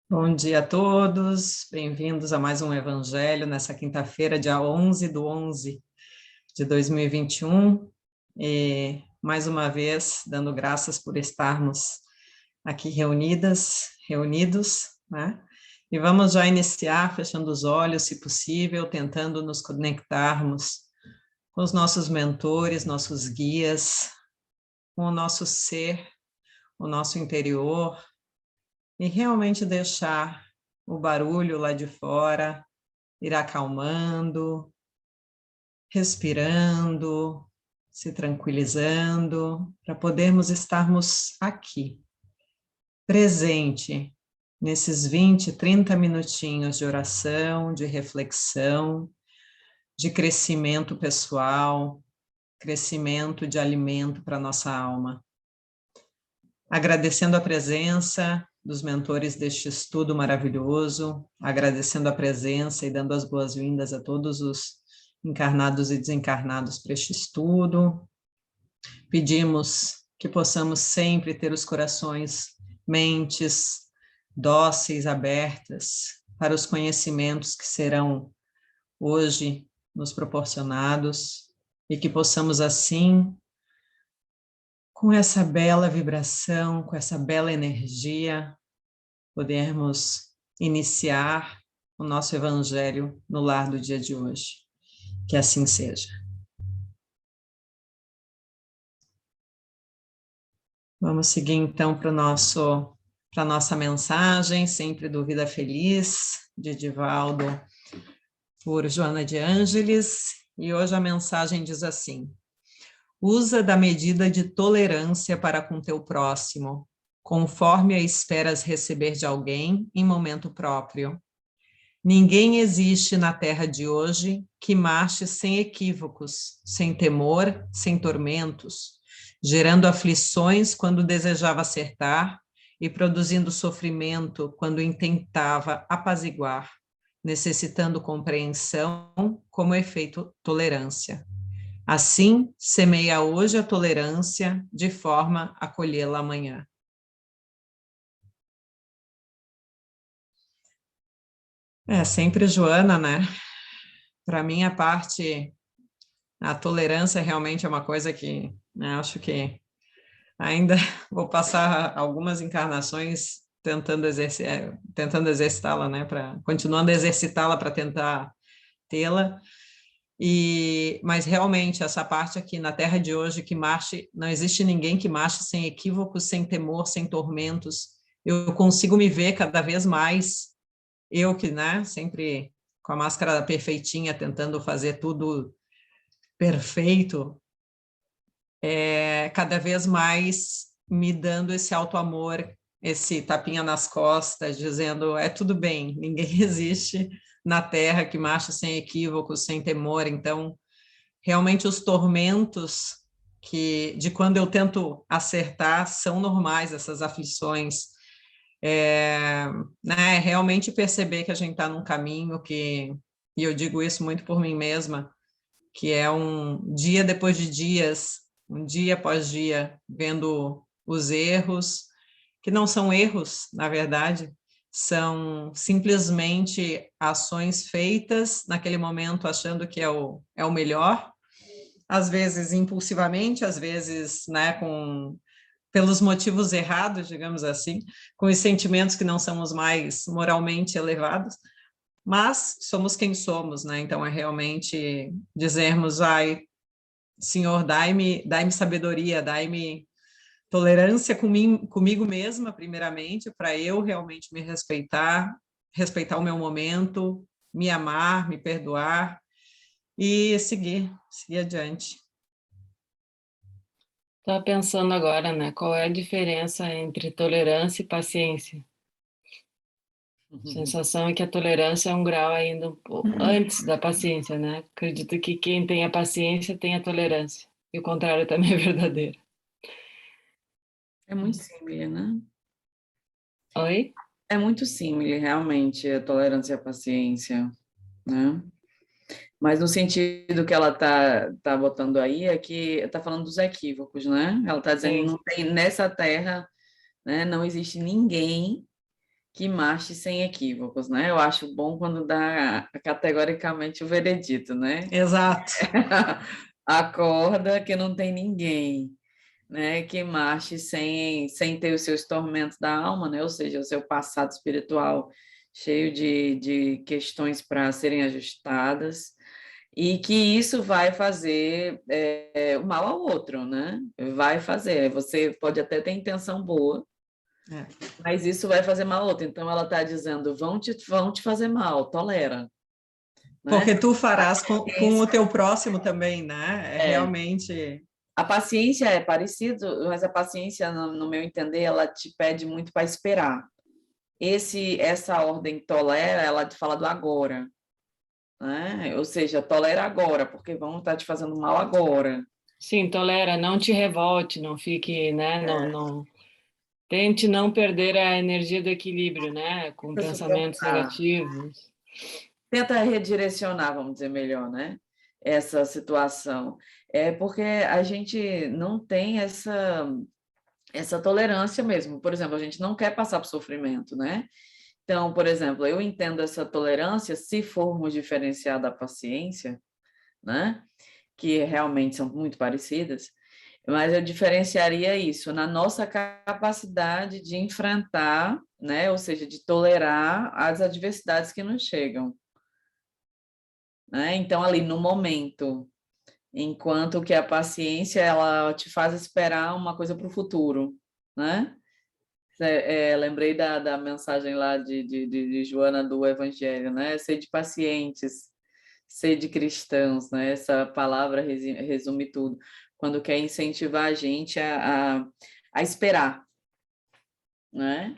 Bom dia a todos, bem-vindos a mais um Evangelho nessa quinta-feira, dia 11/11 de 2021. E mais uma vez, dando graças por estarmos aqui reunidos, né? E vamos já iniciar, fechando os olhos, se possível, tentando nos conectarmos com os nossos mentores, nossos guias, com o nosso ser, o nosso interior, e realmente deixar o barulho lá de fora ir acalmando, respirando, se tranquilizando, para podermos estarmos aqui, presente, nesses 20, 30 minutinhos de oração, de reflexão, de crescimento pessoal, crescimento de alimento para a nossa alma. Agradecendo a presença dos mentores deste estudo maravilhoso, agradecendo a presença e dando as boas-vindas a todos os encarnados e desencarnados para este estudo. Pedimos que possamos sempre ter os corações, mentes dóceis, abertas para os conhecimentos que serão hoje nos proporcionados e que possamos assim, com essa bela vibração, com essa bela energia, podermos iniciar o nosso Evangelho no lar do dia de hoje. Que assim seja. Vamos seguir então para a nossa mensagem, sempre do Vida Feliz, de Divaldo, por Joana de Ângeles, e hoje a mensagem diz assim: usa da medida de tolerância para com teu próximo, conforme a esperas receber de alguém em momento próprio. Ninguém existe na terra de hoje que marche sem equívocos, sem temor, sem tormentos, gerando aflições quando desejava acertar e produzindo sofrimento quando intentava apaziguar, necessitando compreensão como efeito tolerância. Assim, semeia hoje a tolerância de forma a colhê-la amanhã. É sempre Joana, né? Para mim, a tolerância realmente é uma coisa que, né, acho que ainda vou passar algumas encarnações tentando exercitá-la, né? Continuando a exercitá-la para tentar tê-la. Mas realmente essa parte aqui na Terra de hoje que marche, não existe ninguém que marche sem equívocos, sem temor, sem tormentos. Eu consigo me ver cada vez mais, eu que, né, sempre com a máscara perfeitinha, tentando fazer tudo perfeito, cada vez mais me dando esse auto-amor, esse tapinha nas costas, dizendo, é tudo bem, ninguém existe na Terra que marche sem equívocos, sem temor. Então, realmente os tormentos de quando eu tento acertar são normais, essas aflições. Né, realmente perceber que a gente está num caminho e eu digo isso muito por mim mesma, que é um dia depois de dias, um dia após dia, vendo os erros, que não são erros, na verdade, são simplesmente ações feitas naquele momento achando que é o melhor, às vezes impulsivamente, às vezes, né, pelos motivos errados, digamos assim, com os sentimentos que não são os mais moralmente elevados, mas somos quem somos, né? Então é realmente dizermos, ai, Senhor, dai-me sabedoria, dai-me tolerância comigo mesma, primeiramente, para eu realmente me respeitar o meu momento, me amar, me perdoar e seguir adiante. Estava pensando agora, né? Qual é a diferença entre tolerância e paciência? A sensação é que a tolerância é um grau ainda um pouco antes da paciência, né? Acredito que quem tem a paciência tem a tolerância. E o contrário também é verdadeiro. É muito simples, né? Oi? É muito simples, realmente, a tolerância e a paciência, né? Mas no sentido que ela tá botando aí, é que tá falando dos equívocos, né? Ela tá dizendo que Sim. não tem nessa terra, né? Não existe ninguém que marche sem equívocos, né? Eu acho bom quando dá categoricamente o veredito, né? Exato. Acorda que não tem ninguém, né? Que marche sem ter os seus tormentos da alma, né? Ou seja, o seu passado espiritual cheio de questões para serem ajustadas, e que isso vai fazer o mal ao outro, né? Vai fazer. Você pode até ter intenção boa, mas isso vai fazer mal ao outro. Então, ela está dizendo, vão te fazer mal, tolera. Né? Porque tu farás com o teu próximo também, né? Realmente... A paciência é parecido, mas a paciência, no meu entender, ela te pede muito para esperar. Essa ordem tolera, ela te fala do agora. Né? Ou seja, tolera agora, porque vão estar te fazendo mal agora. Sim, tolera, não te revolte, não fique, né? Não, tente não perder a energia do equilíbrio, né? Com pensamentos negativos. Tenta redirecionar, vamos dizer melhor, né? Essa situação. É porque a gente não tem essa tolerância mesmo. Por exemplo, a gente não quer passar por sofrimento, né? Então, por exemplo, eu entendo essa tolerância se formos diferenciar da paciência, né? Que realmente são muito parecidas, mas eu diferenciaria isso na nossa capacidade de enfrentar, né? Ou seja, de tolerar as adversidades que nos chegam. Né? Então, ali no momento, enquanto que a paciência, ela te faz esperar uma coisa para o futuro, né? Lembrei da mensagem lá de Joana do Evangelho, né? Sede pacientes, sede cristãos, né? Essa palavra resume tudo. Quando quer incentivar a gente a esperar, né?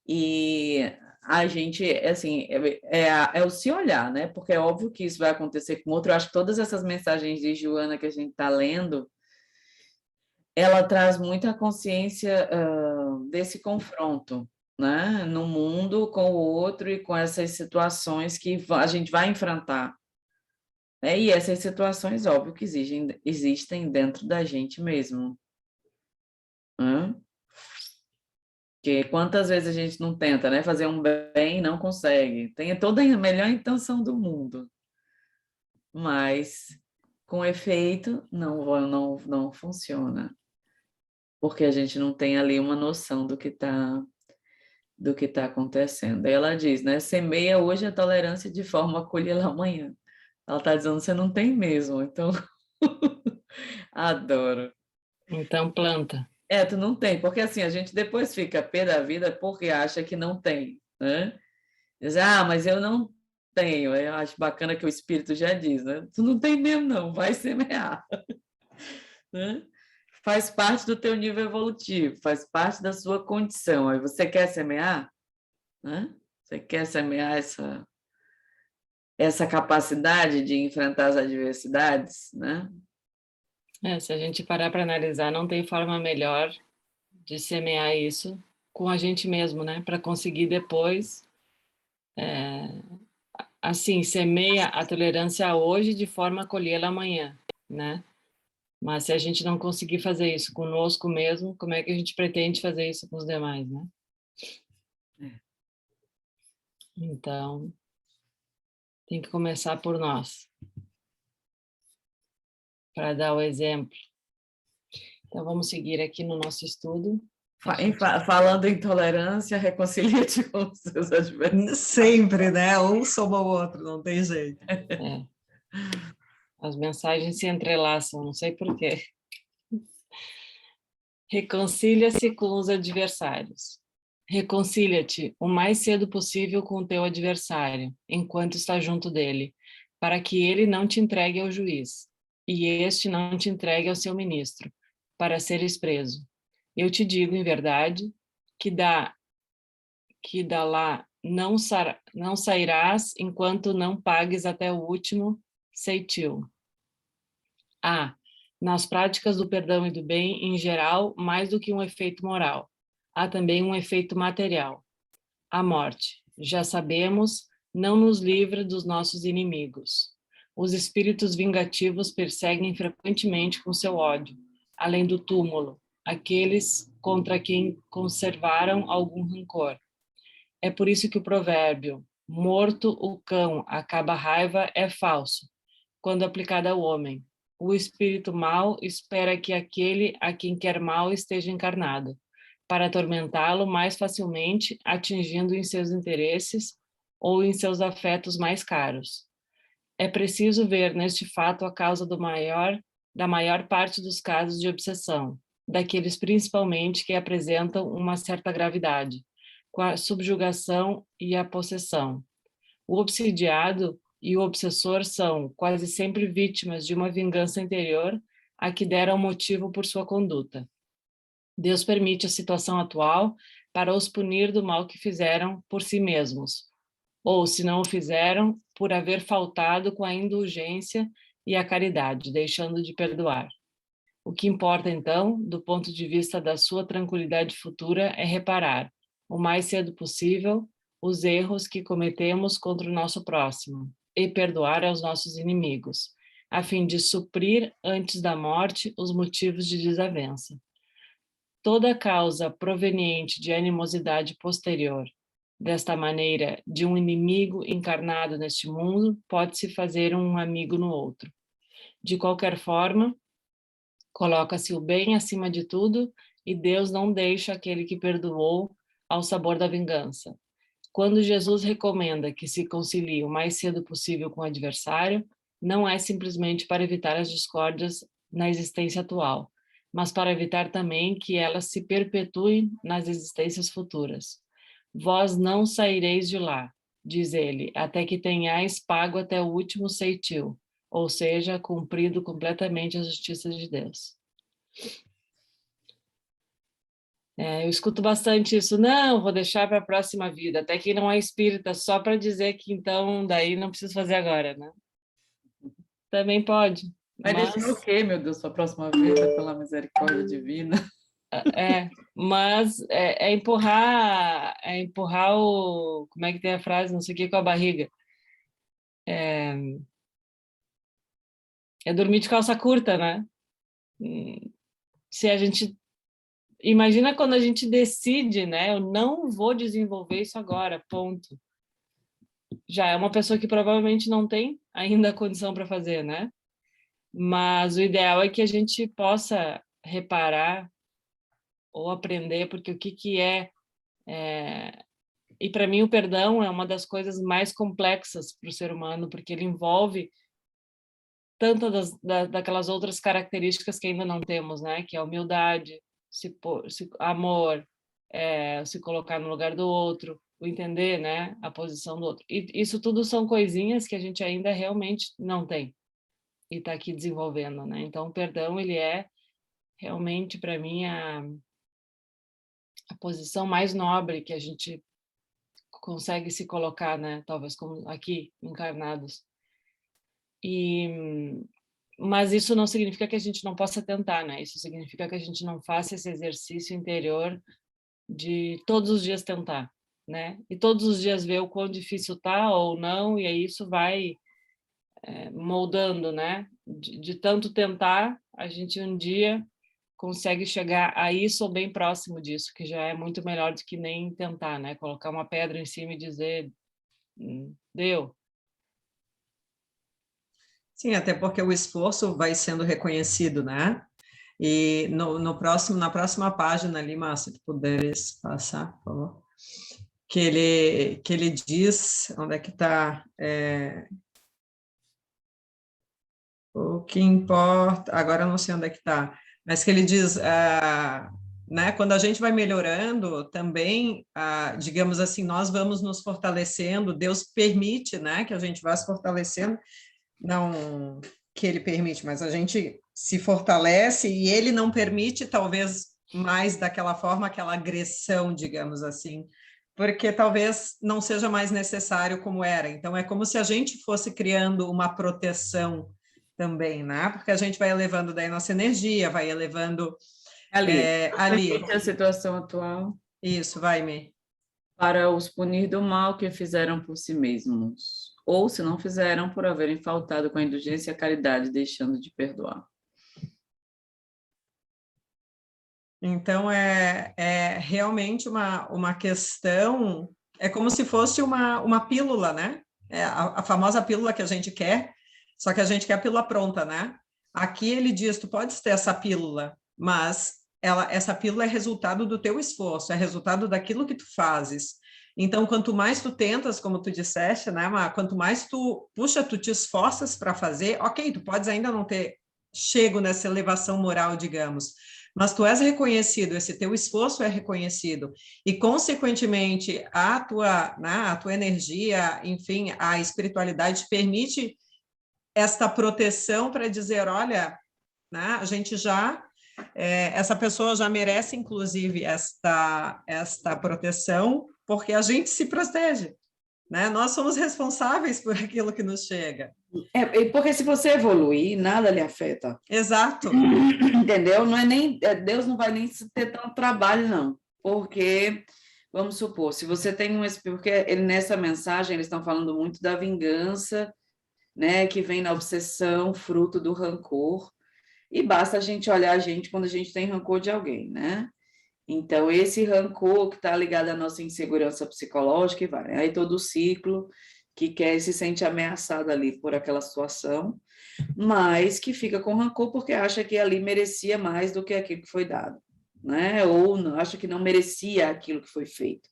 E a gente, assim, é o se olhar, né? Porque é óbvio que isso vai acontecer com outro. Eu acho que todas essas mensagens de Joana que a gente está lendo, ela traz muita consciência desse confronto, né? No mundo com o outro e com essas situações que a gente vai enfrentar. Né? E essas situações, óbvio, que existem dentro da gente mesmo. Né? Porque quantas vezes a gente não tenta, né, fazer um bem e não consegue. Tem toda a melhor intenção do mundo, mas com efeito não funciona, porque a gente não tem ali uma noção do que tá acontecendo. Aí ela diz, né, semeia hoje a tolerância de forma a colhê-la amanhã. Ela está dizendo, você não tem mesmo, então adoro. Então, planta. Tu não tem, porque assim, a gente depois fica pé da vida porque acha que não tem, né? Diz, mas eu não tenho. Eu acho bacana que o Espírito já diz, né? Tu não tem mesmo, não, vai semear. Né? Faz parte do teu nível evolutivo, faz parte da sua condição. Aí você quer semear? Né? Você quer semear essa capacidade de enfrentar as adversidades, né? Se a gente parar para analisar, não tem forma melhor de semear isso com a gente mesmo, né? Para conseguir depois, assim, semeia a tolerância hoje de forma a colhê-la amanhã, né? Mas se a gente não conseguir fazer isso conosco mesmo, como é que a gente pretende fazer isso com os demais, né? Então, tem que começar por nós, para dar o exemplo. Então, vamos seguir aqui no nosso estudo. Falando em tolerância, reconcilia-te com os seus adversários. Sempre, né? Um soma o outro, não tem jeito. As mensagens se entrelaçam, não sei por quê. Reconcilia-se com os adversários. Reconcilia-te o mais cedo possível com o teu adversário, enquanto está junto dele, para que ele não te entregue ao juiz, e este não te entregue ao seu ministro, para seres preso. Eu te digo, em verdade, que lá não sairás enquanto não pagues até o último ceitil. Nas práticas do perdão e do bem, em geral, mais do que um efeito moral, há também um efeito material. A morte, já sabemos, não nos livra dos nossos inimigos. Os espíritos vingativos perseguem frequentemente com seu ódio, além do túmulo, aqueles contra quem conservaram algum rancor. É por isso que o provérbio "morto o cão, acaba a raiva" é falso, quando aplicado ao homem. O espírito mau espera que aquele a quem quer mal esteja encarnado, para atormentá-lo mais facilmente, atingindo em seus interesses ou em seus afetos mais caros. É preciso ver neste fato a causa da maior parte dos casos de obsessão, daqueles principalmente que apresentam uma certa gravidade, com a subjugação e a possessão. O obsidiado e o obsessor são quase sempre vítimas de uma vingança interior a que deram motivo por sua conduta. Deus permite a situação atual para os punir do mal que fizeram por si mesmos, ou, se não o fizeram, por haver faltado com a indulgência e a caridade, deixando de perdoar. O que importa, então, do ponto de vista da sua tranquilidade futura, é reparar, o mais cedo possível, os erros que cometemos contra o nosso próximo e perdoar aos nossos inimigos, a fim de suprir, antes da morte, os motivos de desavença. Toda causa proveniente de animosidade posterior, desta maneira, de um inimigo encarnado neste mundo, pode-se fazer um amigo no outro. De qualquer forma, coloca-se o bem acima de tudo e Deus não deixa aquele que perdoou ao sabor da vingança. Quando Jesus recomenda que se concilie o mais cedo possível com o adversário, não é simplesmente para evitar as discórdias na existência atual, mas para evitar também que elas se perpetuem nas existências futuras. Vós não saireis de lá, diz ele, até que tenhais pago até o último ceitil, ou seja, cumprido completamente a justiça de Deus. Eu escuto bastante isso, não, vou deixar para a próxima vida, até que não é espírita, só para dizer que então daí não preciso fazer agora, né? Também pode, Vai deixar o quê, meu Deus, sua próxima vida, pela misericórdia divina? Mas é empurrar o, como é que tem a frase, não sei o que, com a barriga. É dormir de calça curta, né? Se a gente imagina quando a gente decide, né? Eu não vou desenvolver isso agora, ponto. Já é uma pessoa que provavelmente não tem ainda a condição para fazer, né? Mas o ideal é que a gente possa reparar ou aprender, porque o que é... E para mim o perdão é uma das coisas mais complexas para o ser humano, porque ele envolve tantas daquelas outras características que ainda não temos, né? Que é a humildade, amor, se colocar no lugar do outro, o entender, né? A posição do outro. E isso tudo são coisinhas que a gente ainda realmente não tem e está aqui desenvolvendo, né? Então, o perdão, ele é realmente, para mim, a posição mais nobre que a gente consegue se colocar, né? Talvez como aqui, encarnados. Mas isso não significa que a gente não possa tentar, né? Isso significa que a gente não faça esse exercício interior de todos os dias tentar, né? E todos os dias ver o quão difícil tá ou não, e aí isso vai moldando, né? De tanto tentar, a gente um dia consegue chegar a isso ou bem próximo disso, que já é muito melhor do que nem tentar, né? Colocar uma pedra em cima e dizer, deu. Sim, até porque o esforço vai sendo reconhecido, né? E na próxima página ali, Márcia, se puderes passar, por favor, que ele diz, onde é que está? O que importa, agora eu não sei onde é que está, mas que ele diz, né, quando a gente vai melhorando, também, digamos assim, nós vamos nos fortalecendo, Deus permite, né, que a gente vá se fortalecendo, não que ele permite, mas a gente se fortalece e ele não permite, talvez, mais daquela forma, aquela agressão, digamos assim, porque talvez não seja mais necessário como era. Então, é como se a gente fosse criando uma proteção também, né? Porque a gente vai elevando daí nossa energia, vai elevando ali. A situação atual. Isso, vai-me. Para os punir do mal que fizeram por si mesmos, ou se não fizeram, por haverem faltado com a indulgência e a caridade, deixando de perdoar. Então, é realmente uma questão É como se fosse uma pílula, né? É a famosa pílula que a gente quer, só que a gente quer a pílula pronta, né? Aqui ele diz, tu podes ter essa pílula, mas essa pílula é resultado do teu esforço, é resultado daquilo que tu fazes. Então, quanto mais tu tentas, como tu disseste, né, Mar? Quanto mais tu te esforças para fazer, ok, tu podes ainda não ter chego nessa elevação moral, digamos, mas tu és reconhecido, esse teu esforço é reconhecido, e, consequentemente, né, a tua energia, enfim, a espiritualidade permite esta proteção para dizer, olha, né, a gente essa pessoa já merece, inclusive, esta proteção, porque a gente se protege, né? Nós somos responsáveis por aquilo que nos chega. Porque se você evoluir, nada lhe afeta. Exato. Entendeu? Não é nem, Deus não vai nem ter tanto trabalho, não. Porque, vamos supor, se você tem porque nessa mensagem eles estão falando muito da vingança, né, que vem na obsessão, fruto do rancor, e basta a gente olhar a gente quando a gente tem rancor de alguém, né? Então, esse rancor que está ligado à nossa insegurança psicológica, e vai. Aí todo o ciclo que quer se sente ameaçado ali por aquela situação, mas que fica com rancor porque acha que ali merecia mais do que aquilo que foi dado, né? Ou acha que não merecia aquilo que foi feito.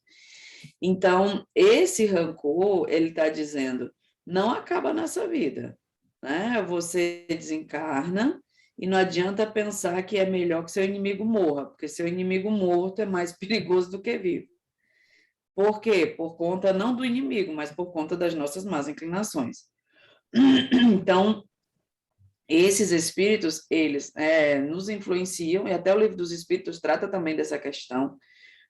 Então, esse rancor, ele está dizendo, não acaba nessa vida, né? Você desencarna e não adianta pensar que é melhor que seu inimigo morra, porque seu inimigo morto é mais perigoso do que vivo. Por quê? Por conta não do inimigo, mas por conta das nossas más inclinações. Então, esses espíritos, eles nos influenciam, e até o Livro dos Espíritos trata também dessa questão,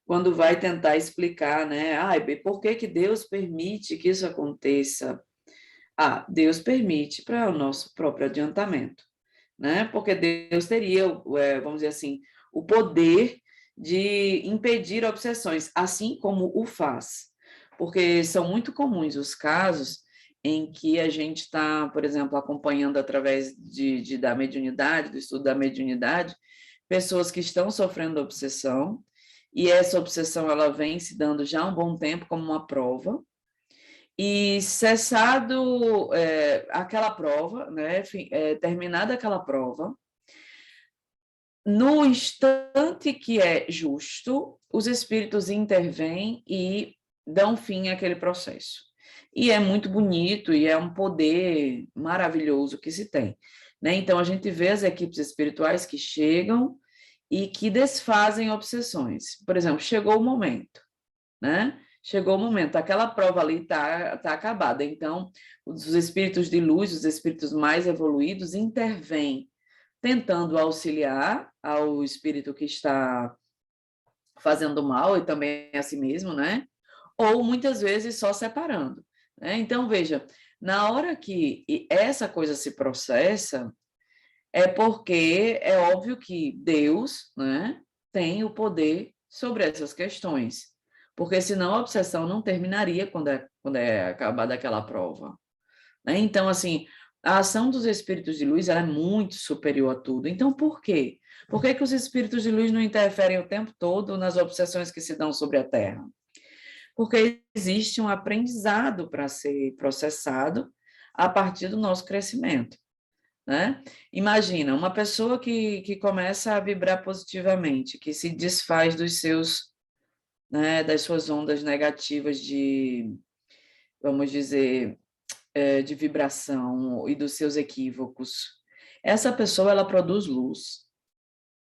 quando vai tentar explicar, né? Por que Deus permite que isso aconteça? Deus permite para o nosso próprio adiantamento, né? Porque Deus teria, vamos dizer assim, o poder de impedir obsessões, assim como o faz. Porque são muito comuns os casos em que a gente está, por exemplo, acompanhando através da mediunidade, do estudo da mediunidade, pessoas que estão sofrendo obsessão, e essa obsessão ela vem se dando já há um bom tempo como uma prova, e cessado aquela prova, né, terminada aquela prova, no instante que é justo, os espíritos intervêm e dão fim àquele processo. E é muito bonito e é um poder maravilhoso que se tem, né? Então, a gente vê as equipes espirituais que chegam e que desfazem obsessões. Por exemplo, chegou o momento, né? Chegou o momento, aquela prova ali tá acabada. Então, os espíritos de luz, os espíritos mais evoluídos, intervêm, tentando auxiliar ao espírito que está fazendo mal e também a si mesmo, né? Ou muitas vezes só separando, né? Então, veja, na hora que essa coisa se processa, é porque é óbvio que Deus, né, tem o poder sobre essas questões, porque senão a obsessão não terminaria quando é acabada aquela prova, né? Então, assim, a ação dos espíritos de luz ela é muito superior a tudo. Então, por quê? Por que os espíritos de luz não interferem o tempo todo nas obsessões que se dão sobre a Terra? Porque existe um aprendizado para ser processado a partir do nosso crescimento, né? Imagina, uma pessoa que começa a vibrar positivamente, que se desfaz dos seus, né, das suas ondas negativas de, vamos dizer, de vibração e dos seus equívocos. Essa pessoa, ela produz luz.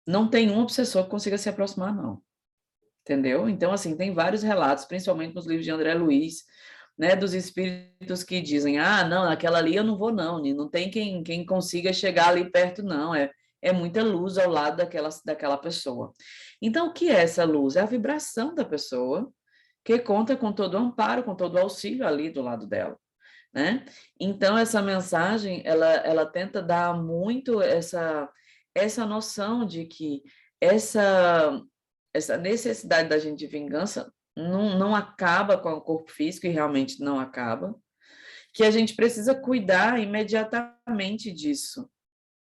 Não tem um obsessor que consiga se aproximar, não. Entendeu? Então, assim, tem vários relatos, principalmente nos livros de André Luiz, né, dos espíritos que dizem, não, naquela ali eu não vou, não tem quem consiga chegar ali perto, não, é muita luz ao lado daquela pessoa. Então, o que é essa luz? É a vibração da pessoa, que conta com todo o amparo, com todo o auxílio ali do lado dela, né? Então, essa mensagem, ela tenta dar muito essa noção de que essa necessidade da gente de vingança não acaba com o corpo físico, e realmente não acaba, que a gente precisa cuidar imediatamente disso,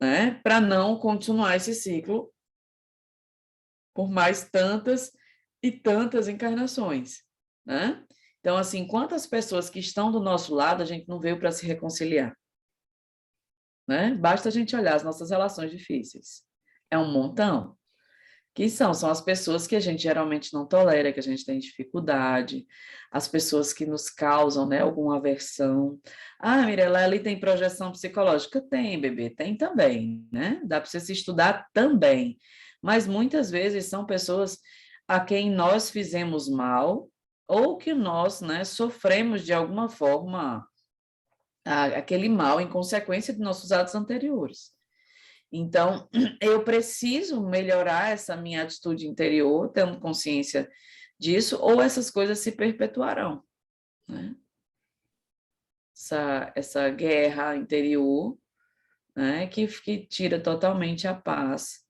né? Para não continuar esse ciclo por mais tantas e tantas encarnações, né? Então, assim, quantas pessoas que estão do nosso lado a gente não veio para se reconciliar, né? Basta a gente olhar as nossas relações difíceis. É um montão. Que são as pessoas que a gente geralmente não tolera, que a gente tem dificuldade, as pessoas que nos causam, né, alguma aversão. Ah, Mirella, ali tem projeção psicológica? Tem, bebê, tem também, né? Dá para você se estudar também. Mas muitas vezes são pessoas a quem nós fizemos mal ou que nós, né, sofremos de alguma forma aquele mal em consequência de nossos atos anteriores. Então, eu preciso melhorar essa minha atitude interior, tendo consciência disso, ou essas coisas se perpetuarão, né? Essa guerra interior, né, que tira totalmente a paz.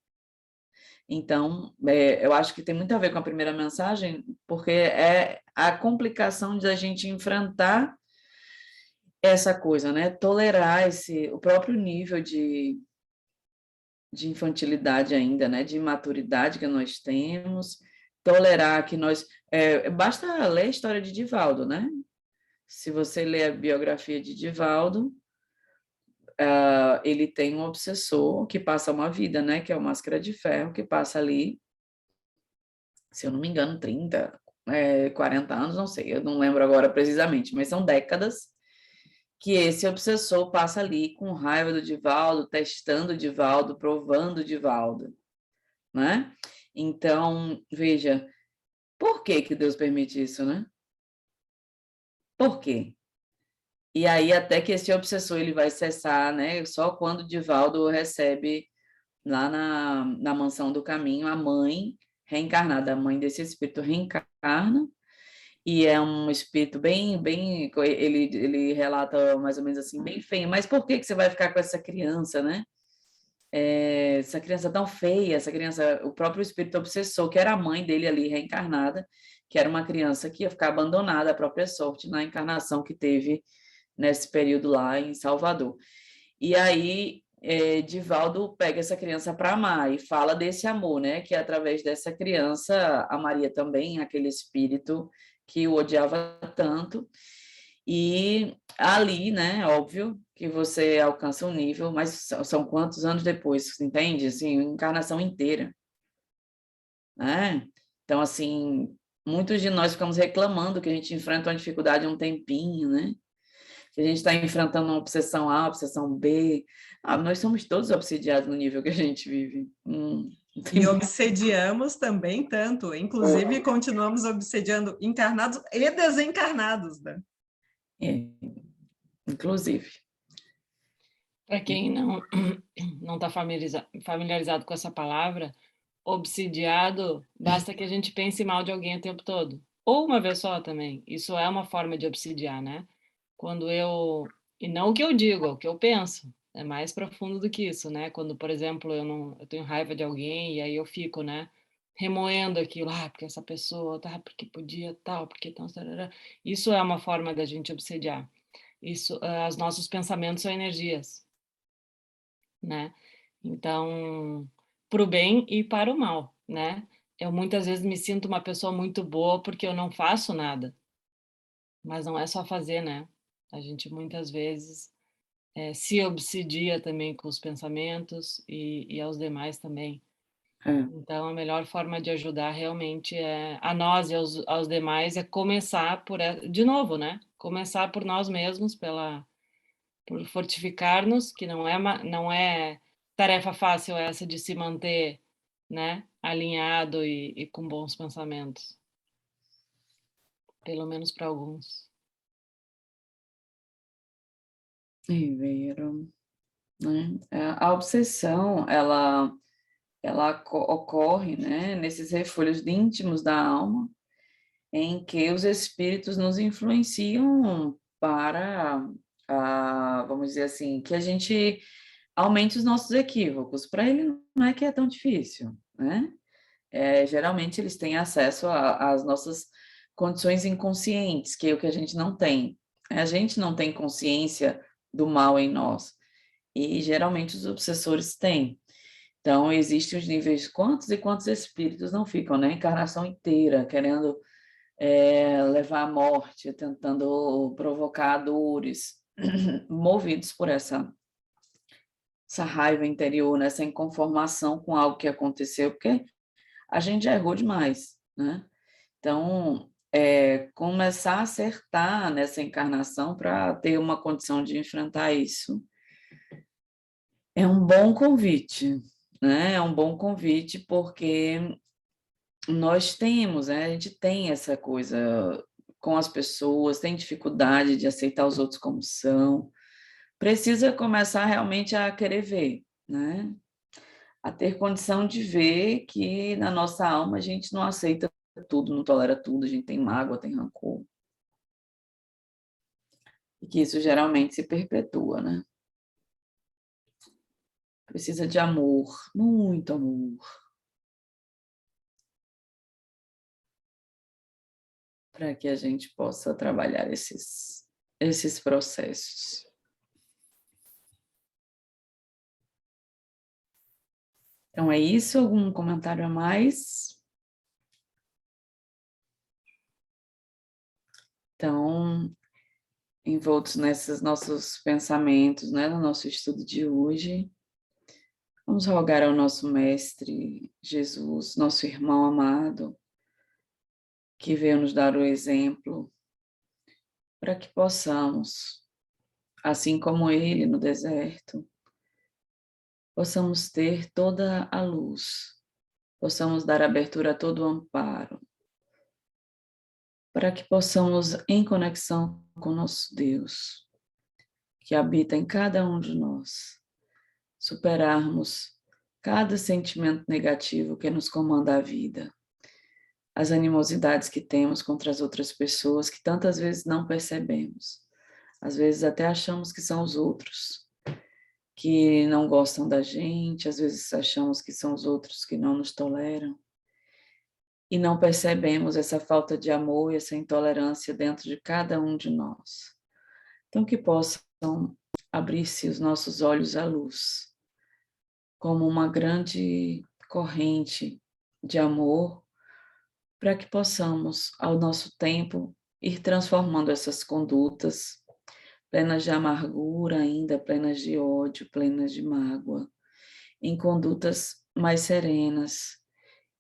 Então, eu acho que tem muito a ver com a primeira mensagem, porque é a complicação de a gente enfrentar essa coisa, né? Tolerar o próprio nível de infantilidade ainda, né? De imaturidade que nós temos, tolerar que nós... basta ler a história de Divaldo, né? Se você ler a biografia de Divaldo, ele tem um obsessor que passa uma vida, né? Que é o Máscara de Ferro, que passa ali, se eu não me engano, 30, 40 anos, não sei, eu não lembro agora precisamente, mas são décadas que esse obsessor passa ali com raiva do Divaldo, testando o Divaldo, provando o Divaldo, né? Então, veja, por que que Deus permite isso, né? Por quê? E aí até que esse obsessor ele vai cessar, né? Só quando o Divaldo recebe lá na mansão do caminho a mãe reencarnada, a mãe desse espírito reencarna e é um espírito bem, ele relata mais ou menos assim, bem feio, mas por que que você vai ficar com essa criança, né? Essa criança tão feia, essa criança, o próprio espírito obsessor, que era a mãe dele ali reencarnada, que era uma criança que ia ficar abandonada à própria sorte na encarnação que teve nesse período lá em Salvador. E aí, Divaldo pega essa criança para amar e fala desse amor, né? Que através dessa criança amaria também aquele espírito que o odiava tanto. E ali, né, óbvio que você alcança um nível, mas são quantos anos depois, entende? Assim, encarnação inteira, né? Então, assim, muitos de nós ficamos reclamando que a gente enfrenta uma dificuldade há um tempinho, né? Que a gente está enfrentando uma obsessão A, obsessão B. Nós somos todos obsidiados no nível que a gente vive. E obsediamos também tanto, inclusive continuamos obsediando encarnados e desencarnados, né? Inclusive. Para quem não está familiarizado com essa palavra, obsidiado, basta que a gente pense mal de alguém o tempo todo. Ou uma vez só também. Isso é uma forma de obsidiar, né? Quando eu... E não o que eu digo, é o que eu penso. É mais profundo do que isso, né? Quando, por exemplo, eu tenho raiva de alguém e aí eu fico, né? Remoendo aquilo, porque essa pessoa, porque podia tal, porque tão... Isso é uma forma da gente obsediar. Isso, os nossos pensamentos são energias, né? Então, para o bem e para o mal, né? Eu muitas vezes me sinto uma pessoa muito boa porque eu não faço nada, mas não é só fazer, né? A gente muitas vezes se obsidia também com os pensamentos e aos demais também. Então, a melhor forma de ajudar realmente a nós e aos demais é começar de novo, né? Começar por nós mesmos, por fortificar-nos, que não é tarefa fácil essa de se manter, né, alinhado e com bons pensamentos. Pelo menos para alguns. Ribeiro, né? A obsessão, ela ocorre, né, nesses refolhos íntimos da alma, em que os espíritos nos influenciam para, vamos dizer assim, que a gente aumente os nossos equívocos. Para ele não é que é tão difícil, né? Geralmente eles têm acesso às nossas condições inconscientes, que é o que a gente não tem. A gente não tem consciência do mal em nós, e geralmente os obsessores têm. Então, existem os níveis, quantos e quantos espíritos não ficam, né? Encarnação inteira, querendo levar à morte, tentando provocar dores, movidos por essa raiva interior, né? Essa inconformação com algo que aconteceu, porque a gente já errou demais, né? Então, começar a acertar nessa encarnação para ter uma condição de enfrentar isso é um bom convite, né? É um bom convite porque nós temos, né? A gente tem essa coisa com as pessoas, tem dificuldade de aceitar os outros como são, precisa começar realmente a querer ver, né? A ter condição de ver que na nossa alma a gente não aceita tudo, não tolera tudo, a gente tem mágoa, tem rancor. E que isso geralmente se perpetua, né? Precisa de amor, muito amor, para que a gente possa trabalhar esses processos. Então é isso, algum comentário a mais? Então, envoltos nesses nossos pensamentos, né, no nosso estudo de hoje, vamos rogar ao nosso Mestre Jesus, nosso irmão amado, que veio nos dar o exemplo, para que possamos, assim como ele no deserto, possamos ter toda a luz, possamos dar abertura a todo o amparo, para que possamos, em conexão com nosso Deus, que habita em cada um de nós, superarmos cada sentimento negativo que nos comanda a vida, as animosidades que temos contra as outras pessoas que tantas vezes não percebemos. Às vezes até achamos que são os outros que não gostam da gente, às vezes achamos que são os outros que não nos toleram. E não percebemos essa falta de amor e essa intolerância dentro de cada um de nós. Então, que possam abrir-se os nossos olhos à luz, como uma grande corrente de amor, para que possamos, ao nosso tempo, ir transformando essas condutas, plenas de amargura ainda, plenas de ódio, plenas de mágoa, em condutas mais serenas,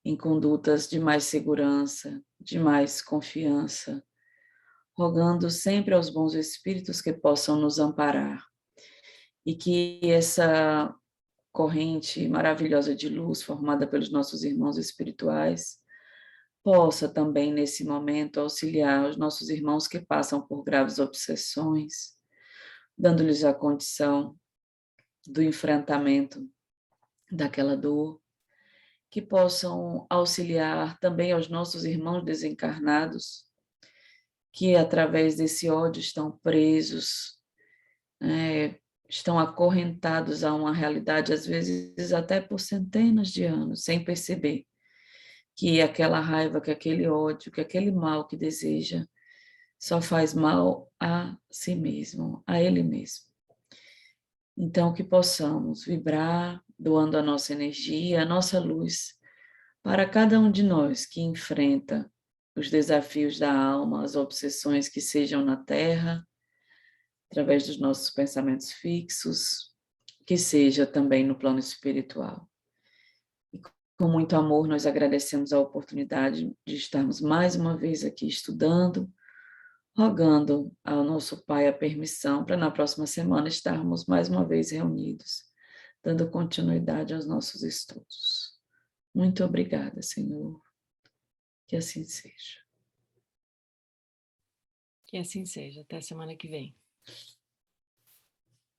em condutas de mais segurança, de mais confiança, rogando sempre aos bons espíritos que possam nos amparar e que essa corrente maravilhosa de luz formada pelos nossos irmãos espirituais possa também, nesse momento, auxiliar os nossos irmãos que passam por graves obsessões, dando-lhes a condição do enfrentamento daquela dor, que possam auxiliar também aos nossos irmãos desencarnados, que através desse ódio estão presos, estão acorrentados a uma realidade, às vezes até por centenas de anos, sem perceber que aquela raiva, que aquele ódio, que aquele mal que deseja, só faz mal a si mesmo, a ele mesmo. Então, que possamos vibrar, doando a nossa energia, a nossa luz, para cada um de nós que enfrenta os desafios da alma, as obsessões que sejam na Terra, através dos nossos pensamentos fixos, que seja também no plano espiritual. E com muito amor, nós agradecemos a oportunidade de estarmos mais uma vez aqui estudando, rogando ao nosso Pai a permissão para na próxima semana estarmos mais uma vez reunidos, dando continuidade aos nossos estudos. Muito obrigada, Senhor. Que assim seja. Que assim seja. Até semana que vem.